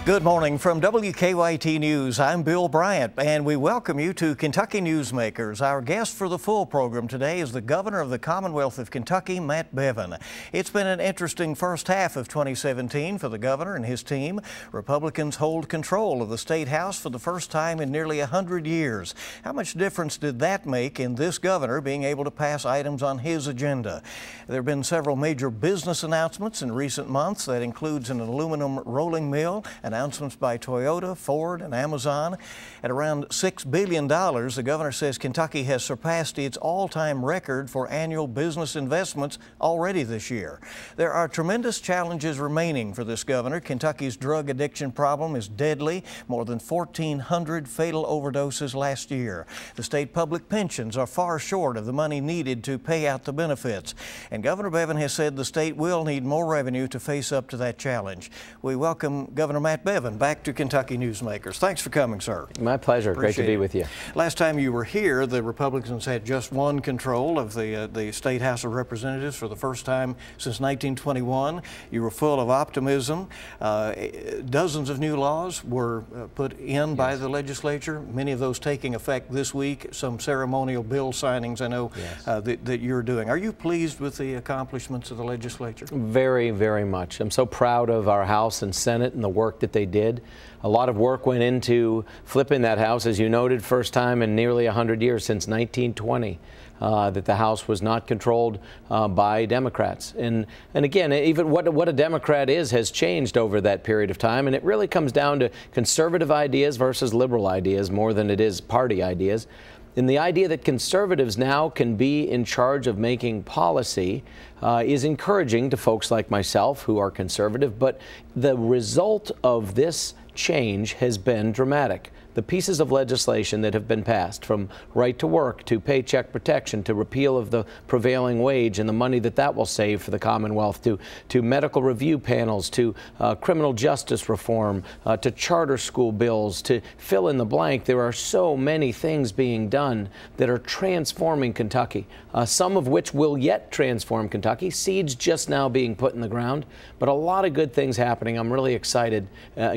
Good morning from WKYT News. I'm Bill Bryant, and we welcome you to Kentucky Newsmakers. Our guest for the full program today is the Governor of the Commonwealth of Kentucky, Matt Bevin. It's been an interesting first half of 2017 for the governor and his team. Republicans hold control of the State House for the first time in nearly 100 years. How much difference did that make in this governor being able to pass items on his agenda? There have been several major business announcements in recent months. That includes an aluminum rolling mill, announcements by Toyota, Ford, and Amazon. At around $6 billion, the governor says Kentucky has surpassed its all-time record for annual business investments already this year. There are tremendous challenges remaining for this governor. Kentucky's drug addiction problem is deadly. More than 1,400 fatal overdoses last year. The state public pensions are far short of the money needed to pay out the benefits. And Governor Bevin has said the state will need more revenue to face up to that challenge. We welcome Governor Matt Bevin back to Kentucky Newsmakers. Thanks for coming, sir. My pleasure. Appreciate Great to be with you. Last time you were here, the Republicans had just won control of the State House of Representatives for the first time since 1921. You were full of optimism. Dozens of new laws were put in by the legislature, many of those taking effect this week, some ceremonial bill signings I know that you're doing. Are you pleased with the accomplishments of the legislature? Very, very much. I'm so proud of our House and Senate and the work that they did. A lot of work went into flipping that House, as you noted, first time in nearly 100 years, since 1920, that the House was not controlled by Democrats. And again, even what a Democrat is has changed over that period of time, and it really comes down to conservative ideas versus liberal ideas more than it is party ideas. And the idea that conservatives now can be in charge of making policy is encouraging to folks like myself who are conservative, but the result of this change has been dramatic. The pieces of legislation that have been passed, from right to work to paycheck protection to repeal of the prevailing wage and the money that will save for the Commonwealth, to medical review panels, to criminal justice reform, to charter school bills, to fill in the blank. There are so many things being done that are transforming Kentucky, some of which will yet transform Kentucky. Seeds just now being put in the ground, but a lot of good things happening. I'm really excited,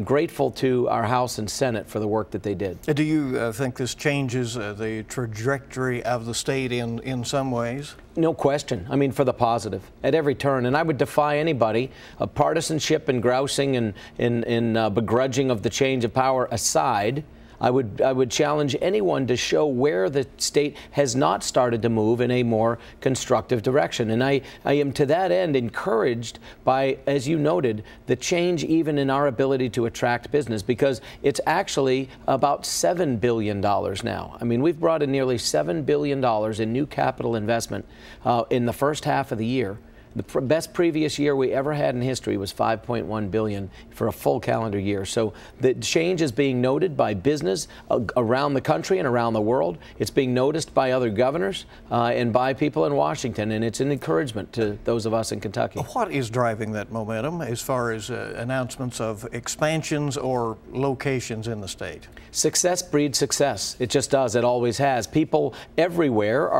grateful to our House and Senate for the work that they did. Do you think this changes the trajectory of the state in some ways? No question. I mean, for the positive at every turn. And I would defy anybody, partisanship and grousing and begrudging of the change of power aside, I would challenge anyone to show where the state has not started to move in a more constructive direction. And I am to that end encouraged by, as you noted, the change even in our ability to attract business, because it's actually about $7 billion now. I mean, we've brought in nearly $7 billion in new capital investment in the first half of the year. The best previous year we ever had in history was $5.1 billion for a full calendar year. So the change is being noted by business around the country and around the world. It's being noticed by other governors and by people in Washington, and it's an encouragement to those of us in Kentucky. What is driving that momentum as far as announcements of expansions or locations in the state? Success breeds success. It just does. It always has. People everywhere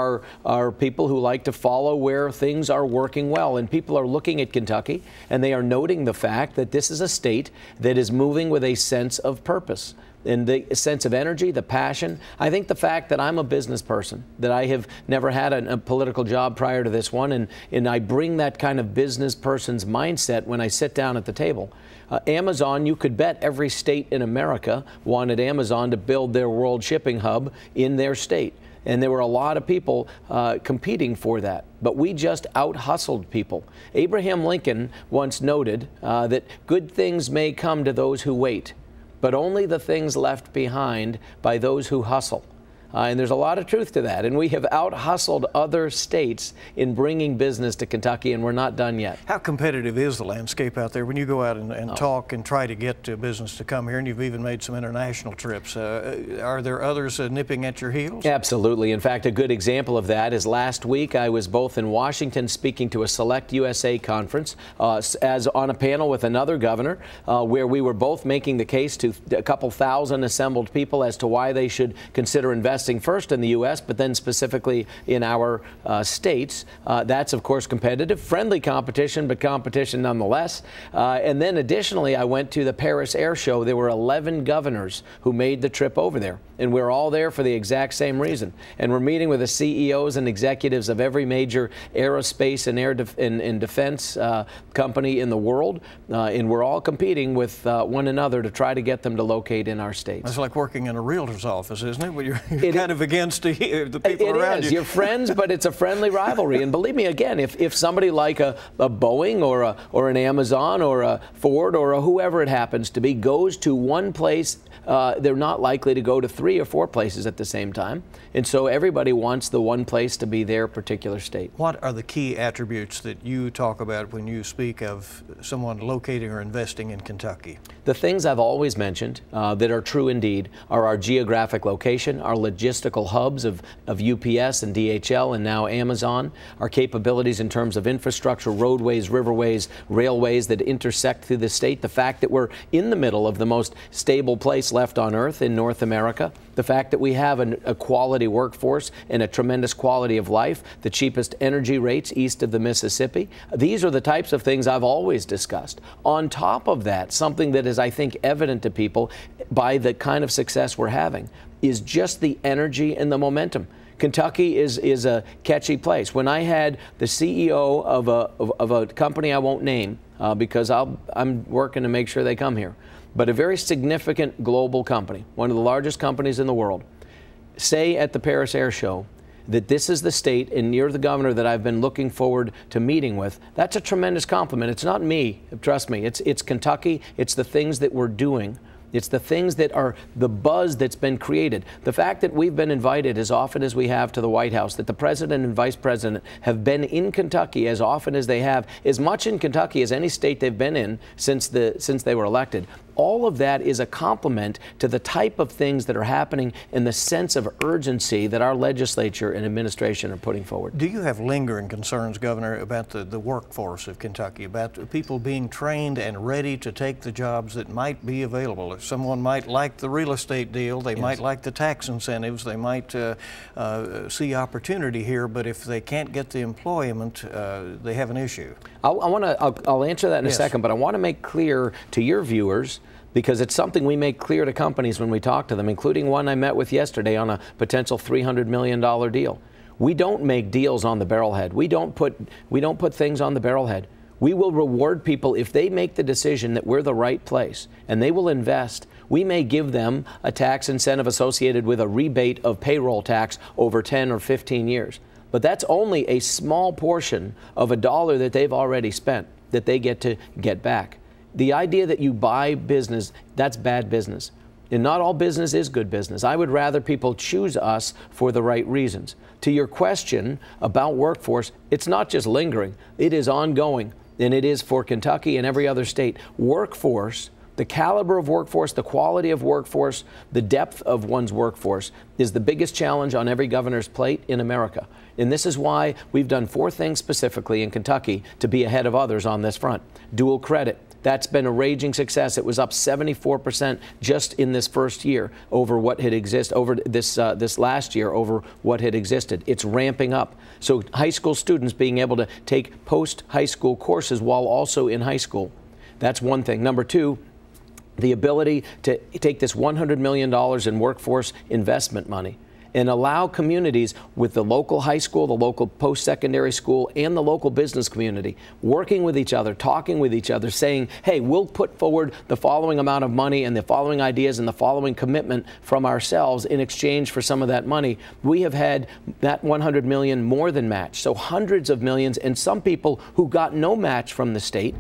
are people who like to follow where things are working well. And people are looking at Kentucky and they are noting the fact that this is a state that is moving with a sense of purpose and the sense of energy, the passion. I think the fact that I'm a business person, that I have never had a political job prior to this one, and I bring that kind of business person's mindset when I sit down at the table. Amazon, you could bet every state in America wanted Amazon to build their world shipping hub in their state. And there were a lot of people competing for that. But we just out-hustled people. Abraham Lincoln once noted that good things may come to those who wait, but only the things left behind by those who hustle. And there's a lot of truth to that. And we have out-hustled other states in bringing business to Kentucky, and we're not done yet. How competitive is the landscape out there when you go out and talk and try to get business to come here, and you've even made some international trips? Are there others nipping at your heels? Absolutely. In fact, a good example of that is last week I was both in Washington speaking to a Select USA conference as on a panel with another governor where we were both making the case to a couple thousand assembled people as to why they should consider investing investing first in the U.S., but then specifically in our states. That's, of course, competitive, friendly competition, but competition nonetheless. And then additionally, I went to the Paris Air Show. There were 11 governors who made the trip over there, and we're all there for the exact same reason. And we're meeting with the CEOs and executives of every major aerospace and defense company in the world, and we're all competing with one another to try to get them to locate in our states. It's like working in a realtor's office, isn't it? When you're kind of against the people around you. You're friends, but it's a friendly rivalry. And believe me, again, if somebody like a Boeing or an Amazon or a Ford or a whoever it happens to be goes to one place, they're not likely to go to 3 or 4 places at the same time. And so everybody wants the one place to be their particular state. What are the key attributes that you talk about when you speak of someone locating or investing in Kentucky? The things I've always mentioned that are true indeed are our geographic location, our logistical hubs of UPS and DHL and now Amazon, our capabilities in terms of infrastructure, roadways, riverways, railways that intersect through the state, the fact that we're in the middle of the most stable place left on earth in North America, the fact that we have a quality workforce and a tremendous quality of life, the cheapest energy rates east of the Mississippi. These are the types of things I've always discussed. On top of that, something that is, I think, evident to people by the kind of success we're having is just the energy and the momentum. Kentucky is a catchy place. When I had the CEO of a company I won't name because I'm working to make sure they come here, but a very significant global company, one of the largest companies in the world, say at the Paris Air Show that this is the state and you're the governor that I've been looking forward to meeting with, that's a tremendous compliment. It's not me, trust me. It's Kentucky. It's the things that we're doing. It's the things that are the buzz that's been created. The fact that we've been invited as often as we have to the White House, that the president and vice president have been in Kentucky as often as they have, as much in Kentucky as any state they've been in since they were elected. All of that is a compliment to the type of things that are happening and the sense of urgency that our legislature and administration are putting forward. Do you have lingering concerns, Governor, about the workforce of Kentucky, about people being trained and ready to take the jobs that might be available? If someone might like the real estate deal, they might like the tax incentives, they might see opportunity here, but if they can't get the employment, they have an issue. I'll answer that in a second, but I want to make clear to your viewers, because it's something we make clear to companies when we talk to them, including one I met with yesterday on a potential $300 million deal. We don't make deals on the barrelhead. We don't put things on the barrelhead. We will reward people if they make the decision that we're the right place and they will invest. We may give them a tax incentive associated with a rebate of payroll tax over 10 or 15 years. But that's only a small portion of a dollar that they've already spent that they get to get back. The idea that you buy business, that's bad business. And not all business is good business. I would rather people choose us for the right reasons. To your question about workforce, it's not just lingering, it is ongoing, and it is for Kentucky and every other state. Workforce, the caliber of workforce, the quality of workforce, the depth of one's workforce is the biggest challenge on every governor's plate in America. And this is why we've done 4 things specifically in Kentucky to be ahead of others on this front. Dual credit. That's been a raging success. It was up 74% just in this first year over what had existed, over this last year over what had existed. It's ramping up. So high school students being able to take post-high school courses while also in high school. That's one thing. Number 2, the ability to take this $100 million in workforce investment money and allow communities with the local high school, the local post-secondary school, and the local business community working with each other, talking with each other, saying, hey, we'll put forward the following amount of money and the following ideas and the following commitment from ourselves in exchange for some of that money. We have had that $100 million more than matched, so hundreds of millions, and some people who got no match from the state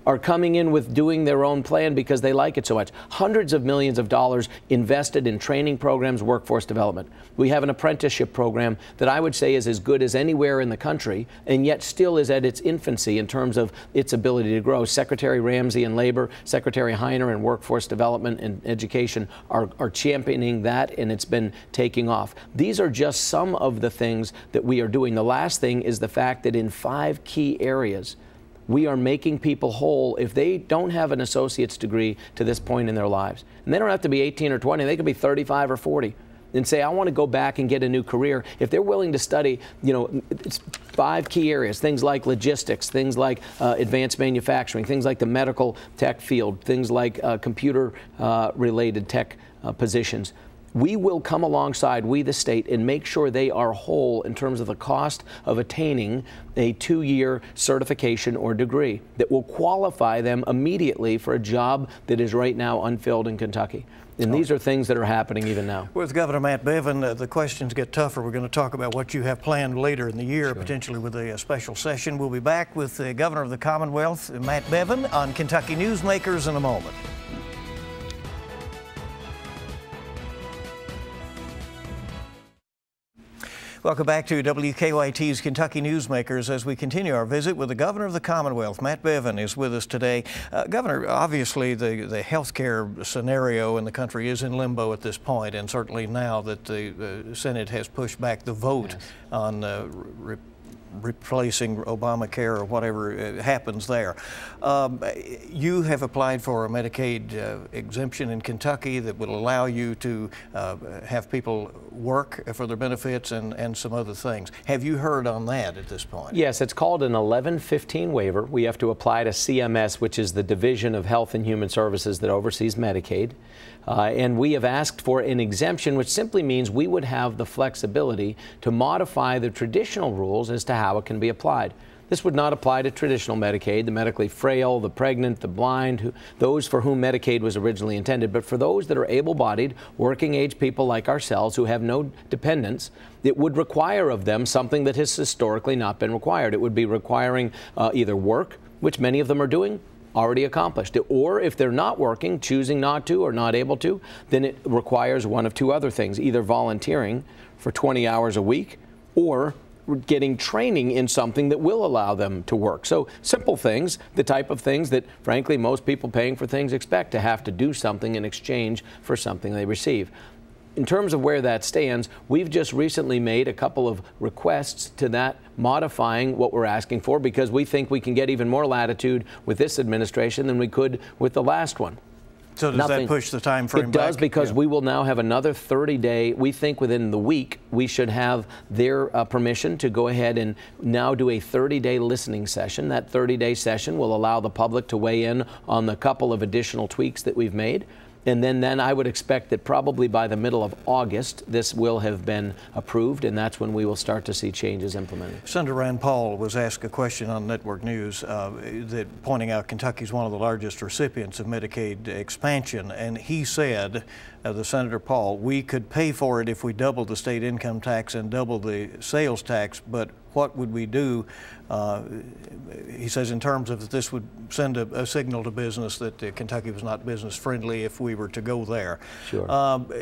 are coming in with doing their own plan because they like it so much. Hundreds of millions of dollars invested in training programs, workforce development. We have an apprenticeship program that I would say is as good as anywhere in the country, and yet still is at its infancy in terms of its ability to grow. Secretary Ramsey in Labor, Secretary Heiner in Workforce Development and Education are championing that, and it's been taking off. These are just some of the things that we are doing. The last thing is the fact that in 5 key areas, we are making people whole if they don't have an associate's degree to this point in their lives. And they don't have to be 18 or 20. They could be 35 or 40. and say, I want to go back and get a new career, if they're willing to study, it's 5 key areas, things like logistics, things like advanced manufacturing, things like the medical tech field, things like computer related tech positions. We will come alongside, we the state, and make sure they are whole in terms of the cost of attaining a 2-year certification or degree that will qualify them immediately for a job that is right now unfilled in Kentucky. And these are things that are happening even now. With Governor Matt Bevin, the questions get tougher. We're going to talk about what you have planned later in the year, potentially with a special session. We'll be back with the Governor of the Commonwealth, Matt Bevin, on Kentucky Newsmakers in a moment. Welcome back to WKYT's Kentucky Newsmakers as we continue our visit with the Governor of the Commonwealth. Matt Bevin is with us today. Governor, obviously the health care scenario in the country is in limbo at this point, and certainly now that the Senate has pushed back the vote on replacing Obamacare or whatever happens there. You have applied for a Medicaid exemption in Kentucky that would allow you to have people work for their benefits and some other things. Have you heard on that at this point? Yes, it's called an 1115 waiver. We have to apply to CMS, which is the Division of Health and Human Services that oversees Medicaid. And we have asked for an exemption, which simply means we would have the flexibility to modify the traditional rules as to how it can be applied. This would not apply to traditional Medicaid, the medically frail, the pregnant, the blind, those for whom Medicaid was originally intended. But for those that are able-bodied, working-age people like ourselves who have no dependents, it would require of them something that has historically not been required. It would be requiring either work, which many of them are doing, already accomplished, or if they're not working, choosing not to or not able to, then it requires one of 2 other things, either volunteering for 20 hours a week or getting training in something that will allow them to work. So simple things, the type of things that frankly most people paying for things expect, to have to do something in exchange for something they receive. In terms of where that stands, we've just recently made a couple of requests to that, modifying what we're asking for, because we think we can get even more latitude with this administration than we could with the last one. So does that push the time frame back? It does, because we will now have another 30-day, we think within the week, we should have their permission to go ahead and now do a 30-day listening session. That 30-day session will allow the public to weigh in on the couple of additional tweaks that we've made. And then I would expect that probably by the middle of August, this will have been approved, and that's when we will start to see changes implemented. Senator Rand Paul was asked a question on Network News that pointing out Kentucky is one of the largest recipients of Medicaid expansion, and he said, the Senator Paul, we could pay for it if we doubled the state income tax and doubled the sales tax, but what would we do? He says in terms of this would send a signal to business that Kentucky was not business friendly if we were to go there. Sure.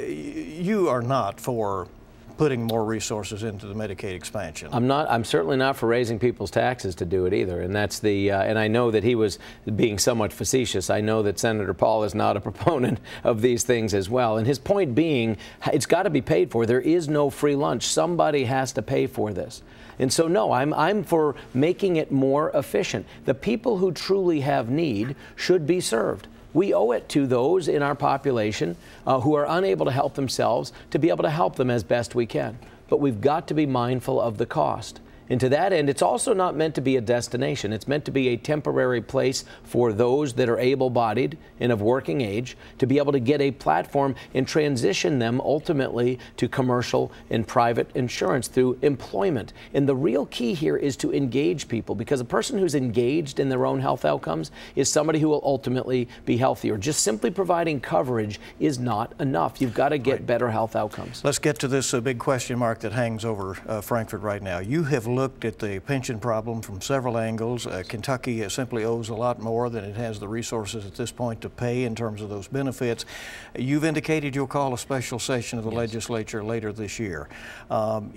You are not for putting more resources into the Medicaid expansion. I'm certainly not for raising people's taxes to do it either. And that's the, and I know that he was being somewhat facetious. I know that Senator Paul is not a proponent of these things as well. And his point being, it's got to be paid for. There is no free lunch. Somebody has to pay for this. And so, no, I'm for making it more efficient. The people who truly have need should be served. We owe it to those in our population who are unable to help themselves to be able to help them as best we can. But we've got to be mindful of the cost. And to that end, it's also not meant to be a destination. It's meant to be a temporary place for those that are able-bodied and of working age to be able to get a platform and transition them ultimately to commercial and private insurance through employment. And the real key here is to engage people, because a person who's engaged in their own health outcomes is somebody who will ultimately be healthier. Just simply providing coverage is not enough. You've got to get better health outcomes. Let's get to this big question mark that hangs over Frankfort right now. You have looked at the pension problem from several angles. Kentucky simply owes a lot more than it has the resources at this point to pay in terms of those benefits. You've indicated you'll call a special session of the legislature later this year.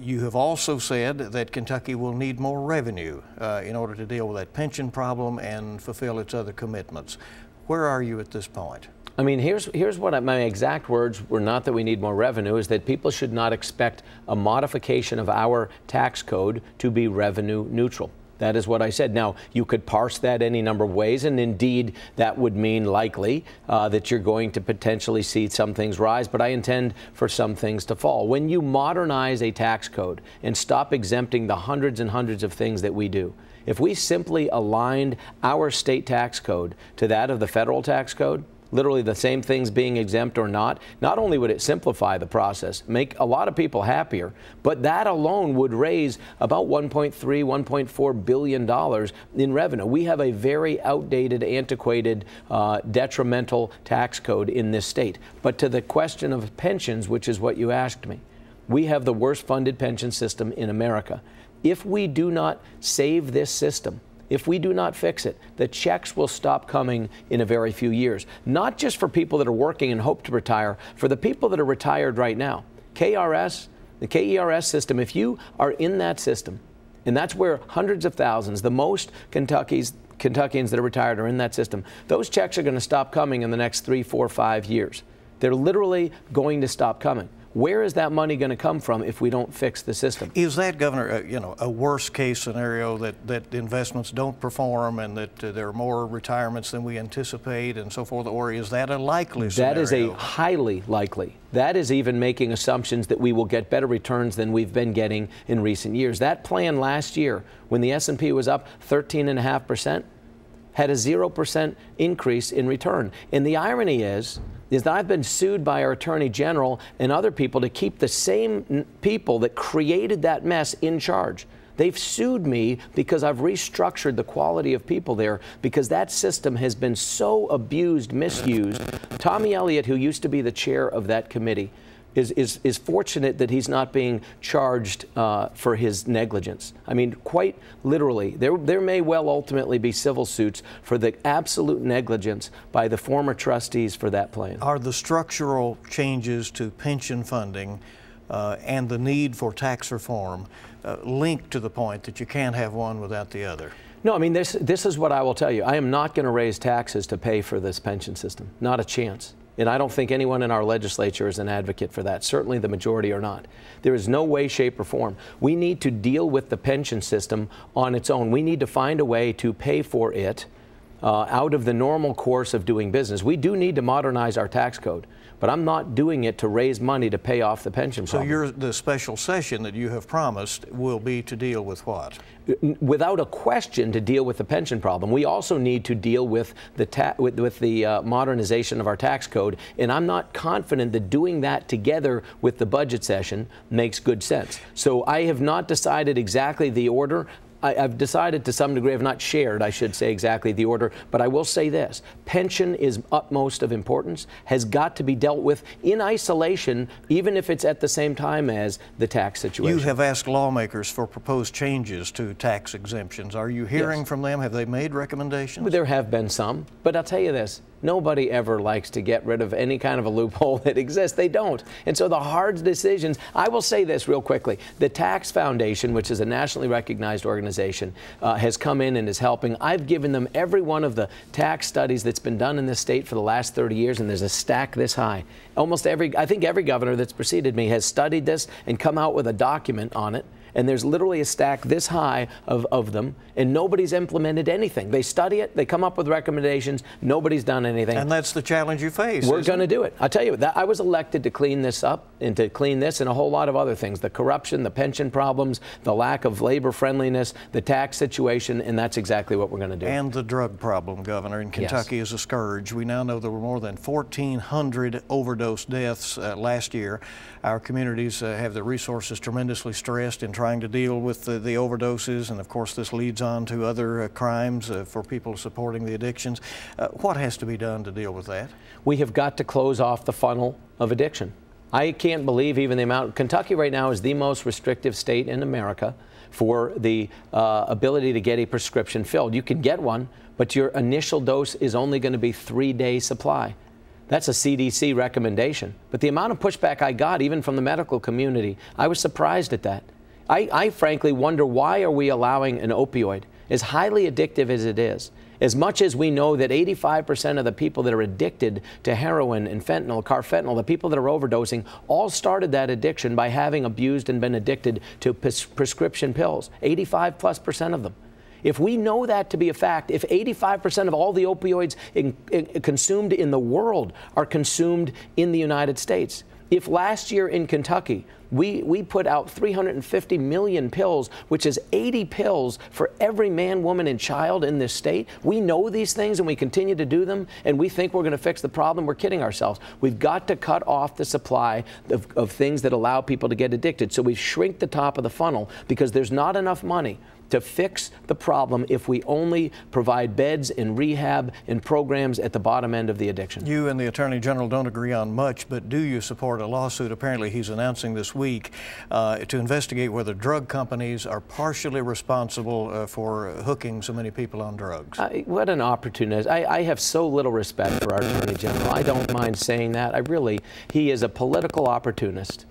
You have also said that Kentucky will need more revenue in order to deal with that pension problem and fulfill its other commitments. Where are you at this point? I mean, here's what my exact words were, not that we need more revenue, is that people should not expect a modification of our tax code to be revenue neutral. That is what I said. Now, you could parse that any number of ways, and indeed that would mean likely that you're going to potentially see some things rise, but I intend for some things to fall. When you modernize a tax code and stop exempting the hundreds and hundreds of things that we do, if we simply aligned our state tax code to that of the federal tax code, literally the same things being exempt or not only would it simplify the process, make a lot of people happier, but that alone would raise about $1.3, $1.4 billion in revenue. We have a very outdated, antiquated, detrimental tax code in this state. But to the question of pensions, which is what you asked me, we have the worst funded pension system in America. If we do not save this system, if we do not fix it, the checks will stop coming in a very few years. Not just for people that are working and hope to retire, for the people that are retired right now. KRS, the KERS system, if you are in that system, and that's where hundreds of thousands, the most Kentuckians that are retired are in that system, those checks are going to stop coming in the next 3, 4, 5 years. They're literally going to stop coming. Where is that money going to come from if we don't fix the system? Is that, Governor, a worst case scenario that investments don't perform and that there are more retirements than we anticipate and so forth, or is that a likely scenario? That is a highly likely. That is even making assumptions that we will get better returns than we've been getting in recent years. That plan last year, when the S&P was up 13.5%, had a 0% increase in return. And the irony is that I've been sued by our Attorney General and other people to keep the same people that created that mess in charge. They've sued me because I've restructured the quality of people there because that system has been so abused, misused. Tommy Elliott, who used to be the chair of that committee, is fortunate that he's not being charged for his negligence. I mean, quite literally, there may well ultimately be civil suits for the absolute negligence by the former trustees for that plan. Are the structural changes to pension funding and the need for tax reform linked to the point that you can't have one without the other? No, I mean, this is what I will tell you. I am not going to raise taxes to pay for this pension system. Not a chance. And I don't think anyone in our legislature is an advocate for that. Certainly the majority are not. There is no way, shape, or form. We need to deal with the pension system on its own. We need to find a way to pay for it out of the normal course of doing business. We do need to modernize our tax code, but I'm not doing it to raise money to pay off the pension problem. So the special session that you have promised will be to deal with what? Without a question, to deal with the pension problem. We also need to deal with the modernization of our tax code, and I'm not confident that doing that together with the budget session makes good sense. So I have not decided exactly the order. I've decided to some degree, I've not shared, I should say, exactly the order, but I will say this. Pension is utmost of importance, has got to be dealt with in isolation, even if it's at the same time as the tax situation. You have asked lawmakers for proposed changes to tax exemptions. Are you hearing from them? Have they made recommendations? There have been some, but I'll tell you this. Nobody ever likes to get rid of any kind of a loophole that exists. They don't. And so the hard decisions, I will say this real quickly. The Tax Foundation, which is a nationally recognized organization, has come in and is helping. I've given them every one of the tax studies that's been done in this state for the last 30 years, and there's a stack this high. I think every governor that's preceded me has studied this and come out with a document on it. And there's literally a stack this high of them, and nobody's implemented anything. They study it, they come up with recommendations, nobody's done anything. And that's the challenge you face. We're going to do it. I'll tell you, I was elected to clean this up and to clean this and a whole lot of other things. The corruption, the pension problems, the lack of labor friendliness, the tax situation, and that's exactly what we're going to do. And the drug problem, Governor, in Kentucky is a scourge. We now know there were more than 1,400 overdose deaths last year. Our communities have the resources tremendously stressed in trying to deal with the overdoses, and of course this leads on to other crimes for people supporting the addictions. What has to be done to deal with that? We have got to close off the funnel of addiction. I can't believe even the amount. Kentucky right now is the most restrictive state in America for the ability to get a prescription filled. You can get one, but your initial dose is only going to be 3-day supply. That's a CDC recommendation. But the amount of pushback I got, even from the medical community, I was surprised at that. I frankly wonder, why are we allowing an opioid, as highly addictive as it is, as much as we know that 85% of the people that are addicted to heroin and fentanyl, carfentanil, the people that are overdosing, all started that addiction by having abused and been addicted to prescription pills, 85+% of them. If we know that to be a fact, if 85% of all the opioids consumed in the world are consumed in the United States, if last year in Kentucky we put out 350 million pills, which is 80 pills for every man, woman, and child in this state, we know these things and we continue to do them, and we think we're going to fix the problem, we're kidding ourselves. We've got to cut off the supply of things that allow people to get addicted. So we shrink the top of the funnel because there's not enough money to fix the problem if we only provide beds and rehab and programs at the bottom end of the addiction. You and the Attorney General don't agree on much, but do you support a lawsuit apparently he's announcing this week to investigate whether drug companies are partially responsible for hooking so many people on drugs? What an opportunist. I have so little respect for our Attorney General. I don't mind saying that. He is a political opportunist.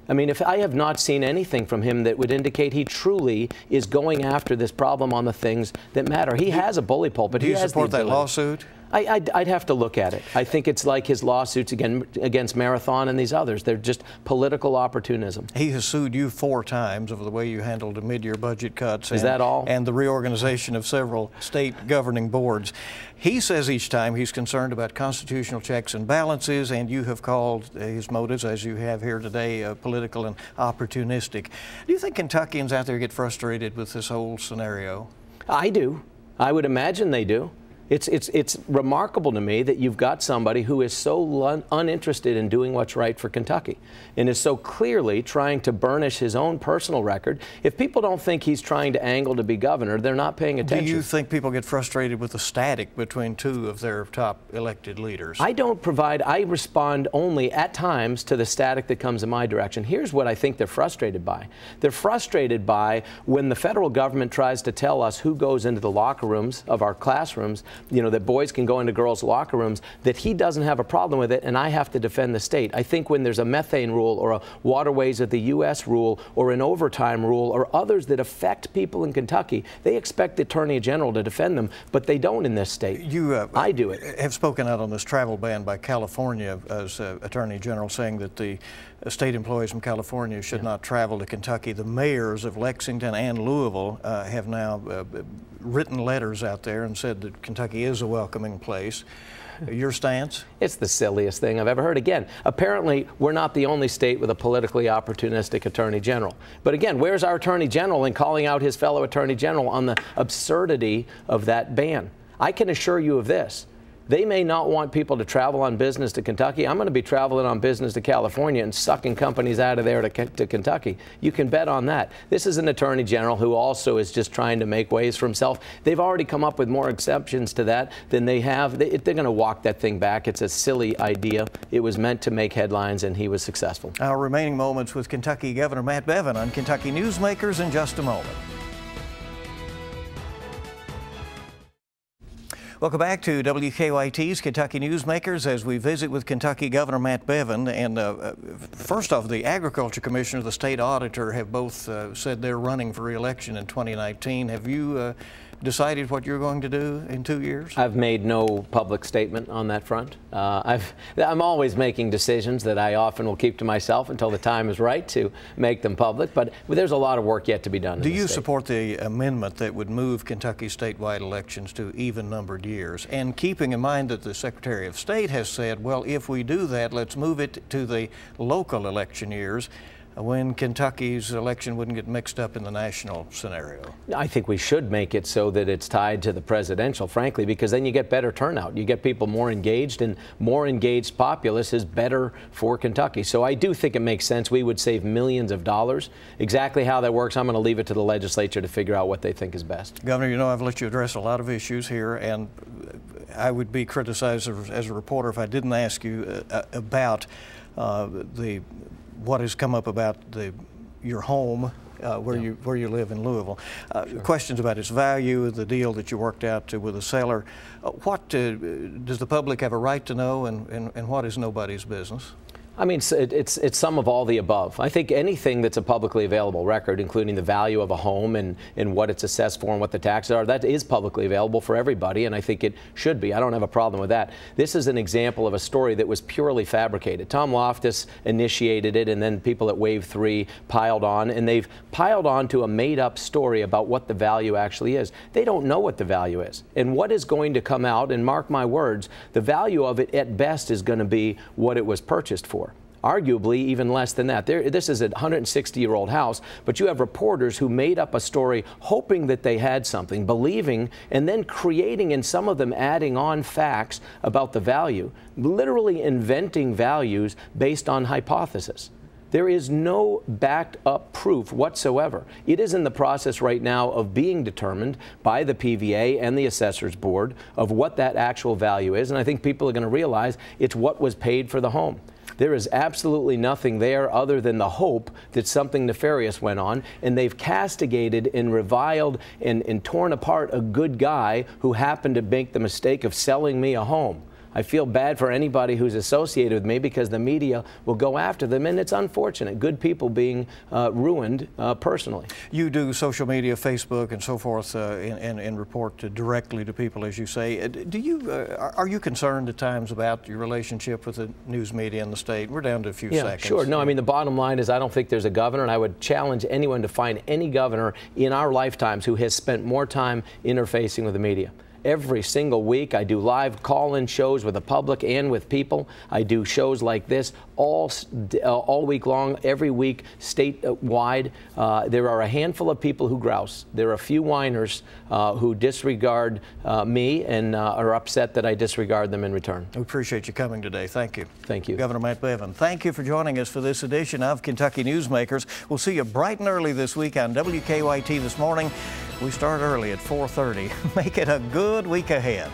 I mean, if I have not seen anything from him that would indicate he truly is going after this problem on the things that matter. He has a bully pulpit. Do you support that lawsuit? I'd have to look at it. I think it's like his lawsuits against Marathon and these others. They're just political opportunism. He has sued you 4 times over the way you handled the mid-year budget cuts. Is that all? And the reorganization of several state governing boards. He says each time he's concerned about constitutional checks and balances, and you have called his motives, as you have here today, political and opportunistic. Do you think Kentuckians out there get frustrated with this whole scenario? I do. I would imagine they do. It's remarkable to me that you've got somebody who is so uninterested in doing what's right for Kentucky and is so clearly trying to burnish his own personal record. If people don't think he's trying to angle to be governor, they're not paying attention. Do you think people get frustrated with the static between 2 of their top elected leaders? I respond only at times to the static that comes in my direction. Here's what I think they're frustrated by. They're frustrated by when the federal government tries to tell us who goes into the locker rooms of our classrooms, you know, that boys can go into girls' locker rooms, that he doesn't have a problem with it and I have to defend the state. I think when there's a methane rule or a waterways of the U.S. rule or an overtime rule or others that affect people in Kentucky, they expect the Attorney General to defend them, but they don't in this state. I do it. Have spoken out on this travel ban by California as Attorney General, saying that the state employees from California should not travel to Kentucky. The mayors of Lexington and Louisville have now written letters out there and said that Kentucky is a welcoming place. Your stance? It's the silliest thing I've ever heard. Again, apparently we're not the only state with a politically opportunistic Attorney General. But again, where's our Attorney General in calling out his fellow Attorney General on the absurdity of that ban? I can assure you of this. They may not want people to travel on business to Kentucky. I'm going to be traveling on business to California and sucking companies out of there to Kentucky. You can bet on that. This is an Attorney General who also is just trying to make ways for himself. They've already come up with more exceptions to that than they have. They're going to walk that thing back. It's a silly idea. It was meant to make headlines, and he was successful. Our remaining moments with Kentucky Governor Matt Bevin on Kentucky Newsmakers in just a moment. Welcome back to WKYT's Kentucky Newsmakers as we visit with Kentucky Governor Matt Bevin. And first off, the Agriculture Commissioner, the State Auditor have both said they're running for re-election in 2019. Have you decided what you're going to do in 2 years? I've made no public statement on that front. I'm always making decisions that I often will keep to myself until the time is right to make them public, but there's a lot of work yet to be done. Do you support the amendment that would move Kentucky statewide elections to even-numbered years? And keeping in mind that the Secretary of State has said, well, if we do that, let's move it to the local election years, when Kentucky's election wouldn't get mixed up in the national scenario? I think we should make it so that it's tied to the presidential, frankly, because then you get better turnout. You get people more engaged, and more engaged populace is better for Kentucky. So I do think it makes sense. We would save millions of dollars. Exactly how that works, I'm going to leave it to the legislature to figure out what they think is best. Governor, you know I've let you address a lot of issues here, and I would be criticized as a reporter if I didn't ask you about what has come up about your home where you live in Louisville. Sure. Questions about its value, the deal that you worked out with the seller. What does the public have a right to know, and what is nobody's business? I mean, it's some of all the above. I think anything that's a publicly available record, including the value of a home and what it's assessed for and what the taxes are, that is publicly available for everybody, and I think it should be. I don't have a problem with that. This is an example of a story that was purely fabricated. Tom Loftus initiated it, and then people at Wave 3 piled on, and they've piled on to a made-up story about what the value actually is. They don't know what the value is. And what is going to come out, and mark my words, the value of it at best is going to be what it was purchased for. Arguably even less than that. This is a 160-year-old house, but you have reporters who made up a story hoping that they had something, believing, and then creating, and some of them adding on facts about the value, literally inventing values based on hypothesis. There is no backed up proof whatsoever. It is in the process right now of being determined by the PVA and the Assessors Board of what that actual value is, and I think people are going to realize it's what was paid for the home. There is absolutely nothing there other than the hope that something nefarious went on, and they've castigated and reviled and torn apart a good guy who happened to make the mistake of selling me a home. I feel bad for anybody who's associated with me because the media will go after them, and it's unfortunate. Good people being ruined personally. You do social media, Facebook, and so forth, and report directly to people, as you say. Are you concerned at times about your relationship with the news media in the state? We're down to a few seconds. Sure. No, I mean, the bottom line is I don't think there's a governor, and I would challenge anyone to find any governor in our lifetimes who has spent more time interfacing with the media. Every single week I do live call-in shows with the public and with people. I do shows like this all week long, every week, statewide. There are a handful of people who grouse. There are a few whiners who disregard me and are upset that I disregard them in return. We appreciate you coming today. Thank you. Thank you. Governor Matt Bevin, thank you for joining us for this edition of Kentucky Newsmakers. We'll see you bright and early this week on WKYT This Morning. We start early at 4:30. Make it a good week ahead.